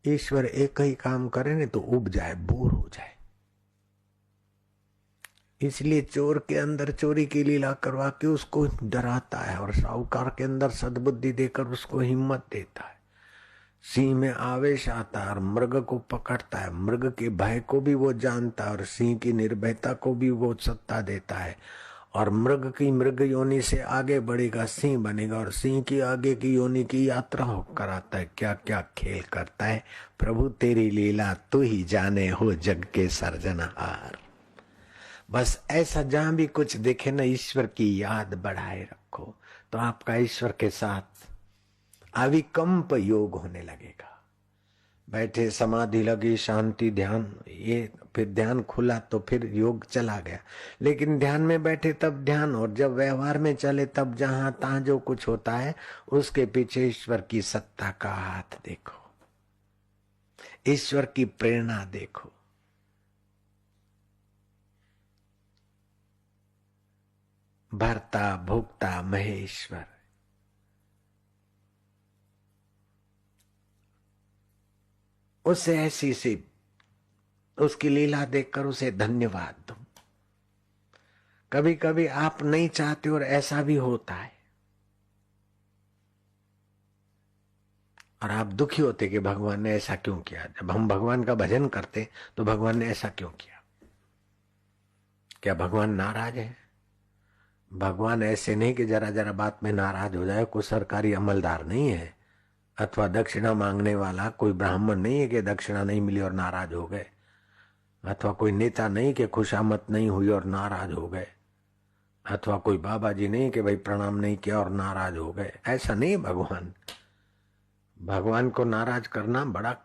ईश्वर एक ही काम करे न तो उब जाए, बोर हो जाए। इसलिए चोर के अंदर चोरी की लीला करवा के उसको डराता है और साहूकार के अंदर सद्बुद्धि देकर उसको हिम्मत देता है। सिंह में आवेश आता है और मृग को पकड़ता है। मृग के भय को भी वो जानता है और सिंह की निर्भयता को भी वो सत्ता देता है। और मृग की मृग योनि से आगे बढ़ेगा, सिंह बनेगा और सिंह की आगे की योनि की यात्रा हो कराता है। क्या क्या खेल करता है प्रभु, तेरी लीला तू ही जाने, हो जग के सर्जनहार। बस ऐसा जहां भी कुछ देखे ना, ईश्वर की याद बढ़ाए रखो तो आपका ईश्वर के साथ अविकम्प योग होने लगेगा। बैठे समाधि लगी, शांति, ध्यान, ये फिर ध्यान खुला तो फिर योग चला गया। लेकिन ध्यान में बैठे तब ध्यान, और जब व्यवहार में चले तब जहां तहां जो कुछ होता है उसके पीछे ईश्वर की सत्ता का हाथ देखो, ईश्वर की प्रेरणा देखो। भर्ता भोक्ता महेश्वर, उसे ऐसी सी उसकी लीला देखकर उसे धन्यवाद दो। कभी कभी आप नहीं चाहते और ऐसा भी होता है और आप दुखी होते कि भगवान ने ऐसा क्यों किया। जब हम भगवान का भजन करते तो भगवान ने ऐसा क्यों किया। क्या भगवान नाराज है? भगवान ऐसे नहीं कि जरा जरा बात में नाराज हो जाए। कोई सरकारी अमलदार नहीं है अथवा दक्षिणा मांगने वाला कोई ब्राह्मण नहीं है कि दक्षिणा नहीं मिली और नाराज हो गए, अथवा कोई नेता नहीं कि खुशामद नहीं हुई और नाराज हो गए, अथवा कोई बाबा जी नहीं कि भाई प्रणाम नहीं किया और नाराज हो गए। ऐसा नहीं भगवान। भगवान को नाराज करना बड़ा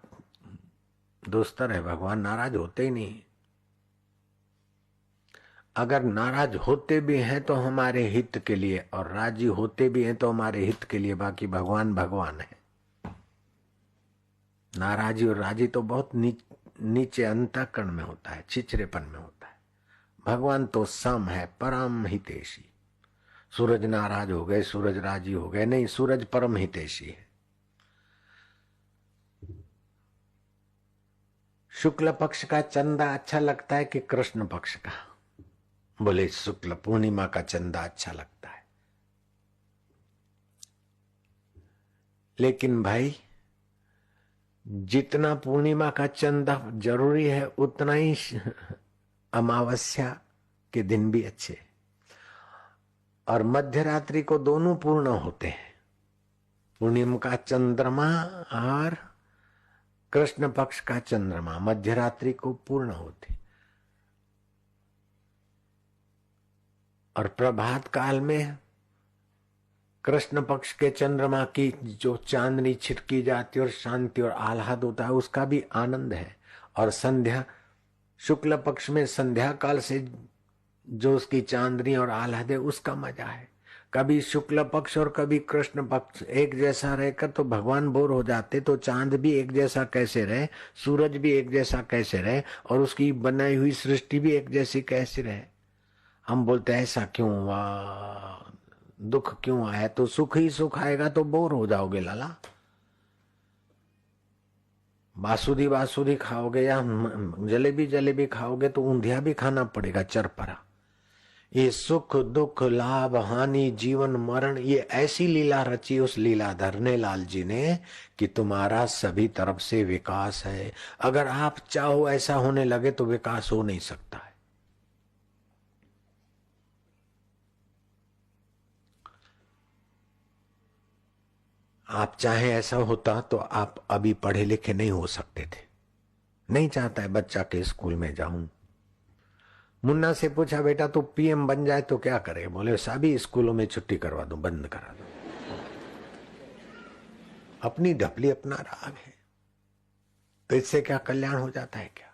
दुस्तर है। भगवान नाराज होते ही नहीं। अगर नाराज होते भी हैं तो हमारे हित के लिए और राजी होते भी हैं तो हमारे हित के लिए। बाकी भगवान भगवान है। नाराजी और राजी तो बहुत नीचे अंतःकरण में होता है, छिछरेपन में होता है। भगवान तो सम है, परम हितेशी। सूरज नाराज हो गए, सूरज राजी हो गए, नहीं, सूरज परम हितेशी है। शुक्ल पक्ष का चंदा अच्छा लगता है कि कृष्ण पक्ष का? बोले शुक्ल पूर्णिमा का चंदा अच्छा लगता है। लेकिन भाई जितना पूर्णिमा का चंदा जरूरी है उतना ही अमावस्या के दिन भी अच्छे, और मध्य रात्रि को दोनों पूर्ण होते हैं। पूर्णिमा का चंद्रमा और कृष्ण पक्ष का चंद्रमा मध्य रात्रि को पूर्ण होते, और प्रभात काल में कृष्ण पक्ष के चंद्रमा की जो चांदनी छिटकी जाती और शांति और आह्लाद होता है उसका भी आनंद है। और संध्या शुक्ल पक्ष में संध्या काल से जो उसकी चांदनी और आह्लाद है उसका मजा है। कभी शुक्ल पक्ष और कभी कृष्ण पक्ष एक जैसा रहकर तो भगवान बोर हो जाते। तो चांद भी एक जैसा कैसे रहे, सूरज भी एक जैसा कैसे रहे, और उसकी बनाई हुई सृष्टि भी एक जैसी कैसे रहे। हम बोलते ऐसा क्यों हुआ, दुख क्यों आया? तो सुख ही सुख आएगा तो बोर हो जाओगे लाला। बासुदी बासुदी खाओगे या जलेबी जलेबी खाओगे तो ऊंधिया भी खाना पड़ेगा, चरपरा। ये सुख दुख लाभ हानि जीवन मरण, ये ऐसी लीला रची उस लीलाधर ने लाल जी ने कि तुम्हारा सभी तरफ से विकास है। अगर आप चाहो ऐसा होने लगे तो विकास हो नहीं सकता है। आप चाहे ऐसा होता तो आप अभी पढ़े लिखे नहीं हो सकते थे। नहीं चाहता है बच्चा के स्कूल में जाऊं। मुन्ना से पूछा बेटा तू पीएम बन जाए तो क्या करे? बोले सभी स्कूलों में छुट्टी करवा दूं, बंद करा दूं। अपनी ढपली अपना राग है, तो इससे क्या कल्याण हो जाता है क्या?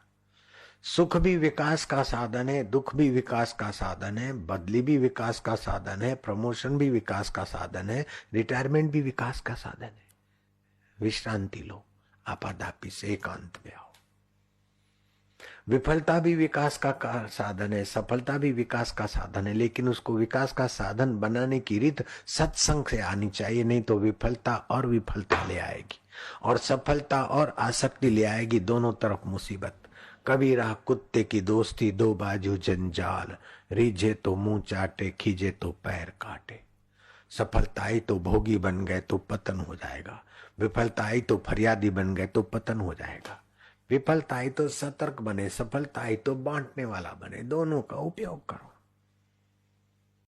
सुख भी विकास का साधन है, दुख भी विकास का साधन है, बदली भी विकास का साधन है, प्रमोशन भी विकास का साधन है, रिटायरमेंट भी विकास का साधन है। विश्रांति लो, आपाधापी से एकांत में आओ। विफलता भी विकास का साधन है, सफलता भी विकास का साधन है, लेकिन उसको विकास का साधन बनाने की रीत सत्संग से आनी चाहिए, नहीं तो विफलता और विफलता ले आएगी और सफलता और आसक्ति ले आएगी, दोनों तरफ मुसीबत। कबीरा कुत्ते की दोस्ती दो बाजू जंजाल, रीझे तो मुंह चाटे, खींचे तो पैर काटे। सफलता आई तो भोगी बन गए तो पतन हो जाएगा, विफलता आई तो फरियादी बन गए तो पतन हो जाएगा। विफलता आई तो सतर्क बने, सफलता आई तो बांटने वाला बने, दोनों का उपयोग करो।